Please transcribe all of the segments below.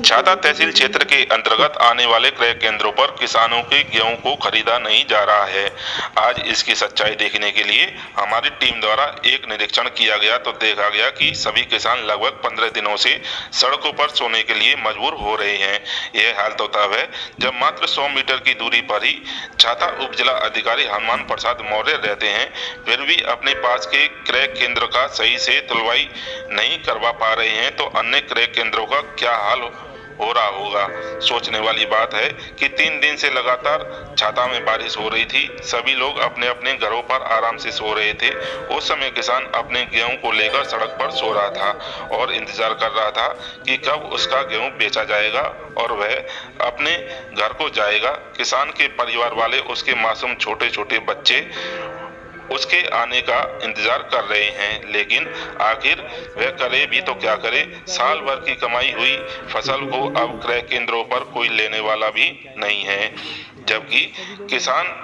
छाता तहसील क्षेत्र के अंतर्गत आने वाले क्रय केंद्रों पर किसानों के गेहूं को खरीदा नहीं जा रहा है। आज इसकी सच्चाई देखने के लिए हमारी टीम द्वारा एक निरीक्षण किया गया तो देखा गया कि सभी किसान लगभग 15 दिनों से सड़कों पर सोने के लिए मजबूर हो रहे हैं। यह हाल तो तब है जब मात्र 100 मीटर की दूरी पर ही छाता उप जिला अधिकारी हनुमान प्रसाद मौर्य रहते हैं, फिर भी अपने पास के क्रय केंद्र का सही से तुलवाई नहीं करवा पा रहे हैं, तो अन्य क्रय केंद्रों का क्या हाल हो रहा होगा। सोचने वाली बात है कि 3 दिन से लगातार छाता में बारिश हो रही थी, सभी लोग अपने अपने घरों पर आराम से सो रहे थे। उस समय किसान अपने गेहूं को लेकर सड़क पर सो रहा था और इंतजार कर रहा था कि कब उसका गेहूं बेचा जाएगा और वह अपने घर को जाएगा। किसान के परिवार वाले, उसके मासूम छोटे छोटे बच्चे उसके आने का इंतजार कर रहे हैं, लेकिन आखिर वह करे भी तो क्या करे। साल भर की कमाई हुई फसल को अब क्रय केंद्रों पर कोई लेने वाला भी नहीं है। जबकि किसान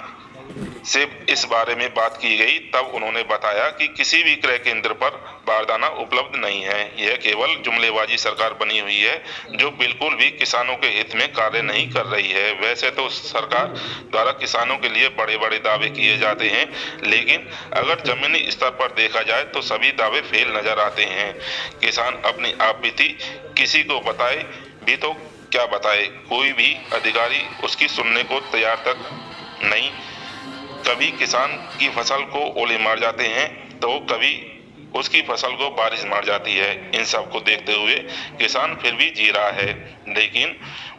से इस बारे में बात की गई तब उन्होंने बताया कि किसी भी क्रय केंद्र पर बारदाना उपलब्ध नहीं है। यह केवल जुमलेबाजी सरकार बनी हुई है जो बिल्कुल भी किसानों के हित में कार्य नहीं कर रही है। वैसे तो सरकार द्वारा किसानों के लिए बड़े बड़े दावे किए जाते हैं, लेकिन अगर जमीनी स्तर पर देखा जाए तो सभी दावे फेल नजर आते हैं। किसान अपनी आप बीती किसी को बताए भी तो क्या बताए, कोई भी अधिकारी उसकी सुनने को तैयार तक नहीं। कभी किसान की फसल को ओले मार जाते हैं तो कभी उसकी फसल को बारिश मार जाती है। इन सब को देखते हुए किसान फिर भी जी रहा है, लेकिन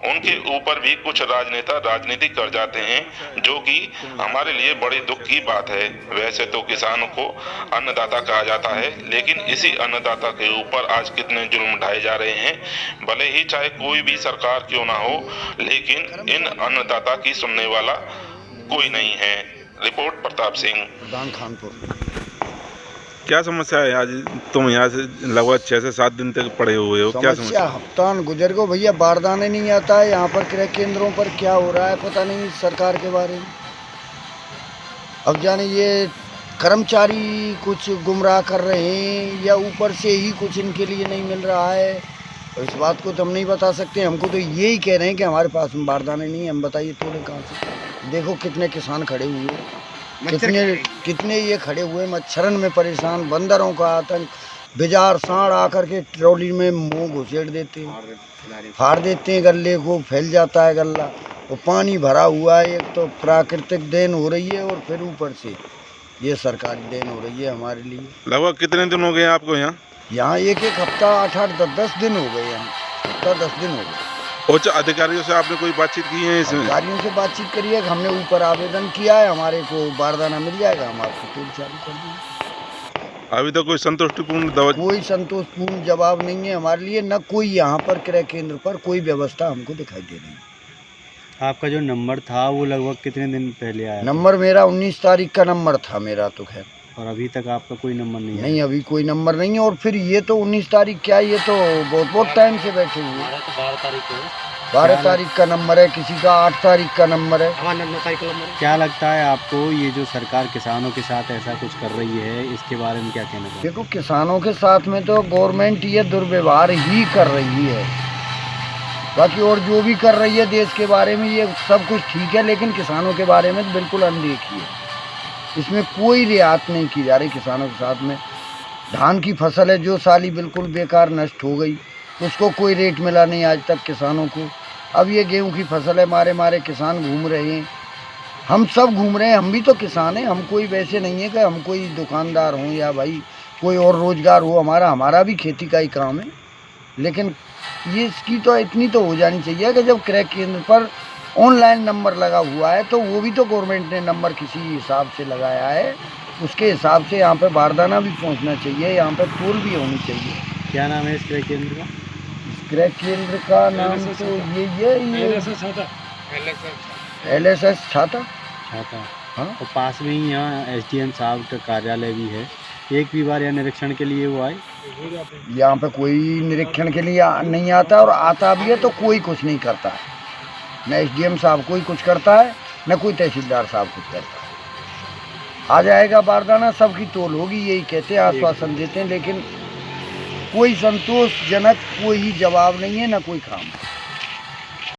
उनके ऊपर भी कुछ राजनेता राजनीति कर जाते हैं, जो कि हमारे लिए बड़े दुख की बात है। वैसे तो किसानों को अन्नदाता कहा जाता है, लेकिन इसी अन्नदाता के ऊपर आज कितने जुल्म ढाए जा रहे हैं। भले ही चाहे कोई भी सरकार क्यों ना हो, लेकिन इन अन्नदाता की सुनने वाला कोई नहीं है। रिपोर्ट प्रताप सिंह, खानपुर। क्या समस्या है? आज तुम यहाँ से लगभग 6 से 7 दिन तक पड़े हुए हो, क्या समस्या? हफ्ता गुजर गो भैया, बारदाने नहीं आता है यहाँ पर। क्रय केंद्रों पर क्या हो रहा है पता नहीं सरकार के बारे में। अब जाने ये कर्मचारी कुछ गुमराह कर रहे हैं या ऊपर से ही कुछ इनके लिए नहीं मिल रहा है, और इस बात को तो हम नहीं बता सकते। हमको तो यही कह रहे हैं कि हमारे पास में बारदाने नहीं है। हम बताइए तोड़े कहाँ से? देखो कितने किसान खड़े हुए, कितने ये खड़े हुए मच्छरन में परेशान, बंदरों का आतंक, बेजार सांड आकर के ट्रॉली में मुंह घुसेड़ देते हैं, फाड़ देते हैं गल्ले को, फैल जाता है गल्ला। और पानी भरा हुआ है। एक तो प्राकृतिक देन हो रही है और फिर ऊपर से ये सरकारी देन हो रही है हमारे लिए। लगभग कितने दिन हो गए आपको यहाँ? यहाँ एक हफ्ता 8-10 दिन हो गए। यहाँ हफ्ता 10 दिन हो गए। उच्च अधिकारियों से आपने कोई बातचीत की है इसमें? अधिकारियों से बातचीत करी है, हमने ऊपर आवेदन किया है, हमारे को बारदाना मिल जाएगा, हम आपको तेल चालू कर देंगे। अभी तो कोई कोई संतोषपूर्ण जवाब नहीं है हमारे लिए, न कोई यहाँ पर क्रय केंद्र पर कोई व्यवस्था हमको दिखाई दे रही है। आपका जो नंबर था वो लगभग कितने दिन पहले आया? नंबर मेरा 19 तारीख का नंबर था मेरा तो। खैर, और अभी तक आपका कोई नंबर नहीं है? नहीं, अभी कोई नंबर नहीं है। और फिर ये तो 19 तारीख क्या, ये तो बहुत टाइम से बैठे हुए। 12 तारीख को 12 तारीख का नंबर है, किसी का 8 तारीख का नंबर है। क्या लगता है आपको ये जो सरकार किसानों के साथ ऐसा कुछ कर रही है, इसके बारे में क्या कहना चाहिए? देखो, किसानों के साथ में तो गवर्नमेंट ये दुर्व्यवहार ही कर रही है। बाकी और जो भी कर रही है देश के बारे में, ये सब कुछ ठीक है, लेकिन किसानों के बारे में तो बिल्कुल अनदेखी है। इसमें कोई रियायत नहीं की जा रही किसानों के साथ में। धान की फसल है जो साली बिल्कुल बेकार नष्ट हो गई, उसको कोई रेट मिला नहीं आज तक किसानों को। अब ये गेहूं की फसल है, मारे किसान घूम रहे हैं, हम सब घूम रहे हैं। हम भी तो किसान हैं, हम कोई वैसे नहीं है कि हम कोई दुकानदार हों या भाई कोई और रोजगार हो हमारा भी खेती का ही काम है। लेकिन ये इसकी तो इतनी तो हो जानी चाहिए कि जब क्रय केंद्र पर ऑनलाइन नंबर लगा हुआ है तो वो भी तो गवर्नमेंट ने नंबर किसी हिसाब से लगाया है, उसके हिसाब से यहाँ पे बारदाना भी पहुँचना चाहिए, यहाँ पे टोल भी होनी चाहिए। क्या नाम है इस क्रय केंद्र का? क्रय केंद्र का नाम तो ये LSS छाता। हाँ, और पास में ही यहाँ SDM साहब का कार्यालय भी है। एक भी बार यहाँ निरीक्षण के लिए वो आए? यहाँ पे कोई निरीक्षण के लिए नहीं आता, और आता भी है तो कोई कुछ नहीं करता है। न SDM साहब कोई कुछ करता है, न कोई तहसीलदार साहब कुछ करता है। आ जाएगा बारदाना, सबकी तोल होगी, यही कहते हैं, आश्वासन देते हैं, लेकिन कोई संतोषजनक कोई जवाब नहीं है, न कोई काम है।